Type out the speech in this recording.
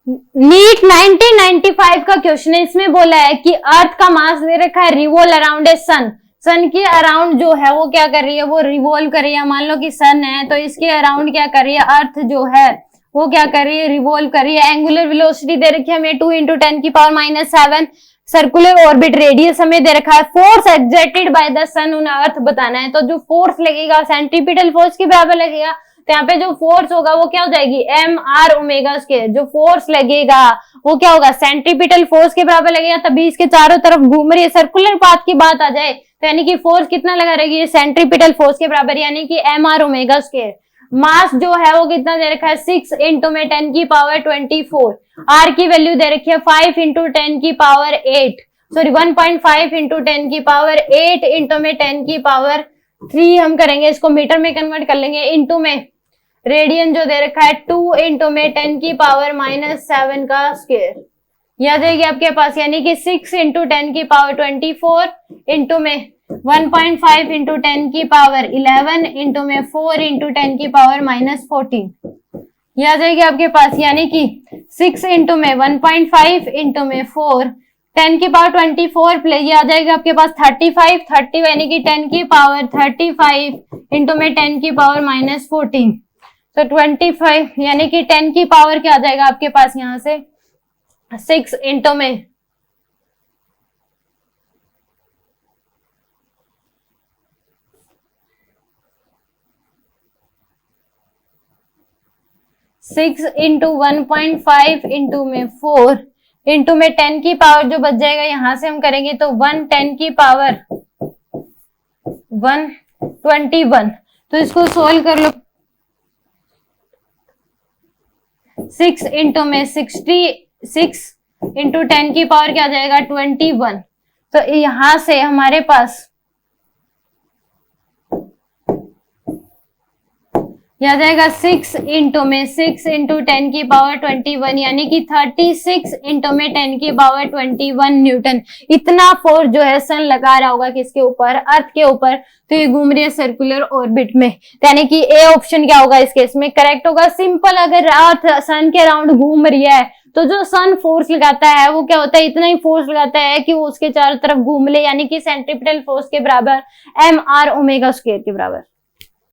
NEET 1995 का question है, इसमें बोला है कि अर्थ का मास दे रखा है रिवॉल्व अराउंड ए सन, सन के अराउंड जो है वो क्या कर रही है, वो रिवॉल्व कर रही है। मान लो कि सन है तो इसके अराउंड क्या कर रही है, अर्थ जो है वो क्या कर रही है, रिवॉल्व कर रही है। एंगुलर वेलोसिटी दे रखी है हमें 2 × 10⁻⁷, सर्कुलर ऑर्बिट रेडियस हमें दे रखा है, force exerted by the sun on earth बताना है। तो जो फोर्स लगेगा सेंट्रीपिटल फोर्स के बराबर लगेगा, तो यहाँ पे जो फोर्स होगा वो क्या हो जाएगी, mr⍵²। जो फोर्स लगेगा वो क्या होगा, सेंट्रीपिटल फोर्स के बराबर लगेगा, तभी इसके चारों तरफ घूम रही है। सर्कुलर पाथ की बात आ जाए तो यानी कि फोर्स कितना लगा रहेगी, सेंट्रीपिटल फोर्स के बराबर, यानी कि mr⍵²। मास जो है वो कितना दे रखा है, 6 × 10⁻24। आर की वैल्यू दे रखी है 5 × 10⁸, सॉरी 1.5 × 10⁸ × 10⁻3 हम करेंगे, इसको मीटर में कन्वर्ट कर लेंगे, इंटू में रेडियन जो दे रखा है 2 × 10⁻⁷ का स्क्वायर। यह आ जाएगी आपके पास, यानी कि 6 × 10⁻24 इंटू में 1.5 × 10⁻11 इंटू में 4 × 10⁻⁻14। यह आ जाएगी आपके पास, यानी कि 6 इंटू में 1.5 इंटू में 4 10⁻24 प्लस ये आ जाएगा आपके पास 30 यानी कि 10⁻35 इंटू में 10⁻⁻14। तो 25 यानी कि 10 की पावर क्या आ जाएगा आपके पास, यहां से 6 इंटू में 6 इंटू 1.5 इंटू में 4 इंटू में 10 की पावर जो बच जाएगा, यहां से हम करेंगे तो 121। तो इसको सोल्व कर लो, 6 इंटू में 66 इंटू 10 की पावर क्या आ जाएगा 21। तो यहां से हमारे पास यह आ जाएगा 6 इंटू में 6 इंटू 10 की पावर 21, यानी कि 36 इंटू में 10 की पावर 21 न्यूटन। इतना फोर्स जो है सन लगा रहा होगा किसके ऊपर, अर्थ के ऊपर। तो ये घूम रही है सर्कुलर ऑर्बिट में, यानी कि ए ऑप्शन क्या होगा इस केस में, करेक्ट होगा। सिंपल, अगर अर्थ सन के अराउंड घूम रही है तो जो सन फोर्स लगाता है वो क्या होता है, इतना ही फोर्स लगाता है कि वो उसके चारों तरफ घूम ले, यानी कि सेंट्रीपिटल फोर्स के बराबर mr⍵² के बराबर।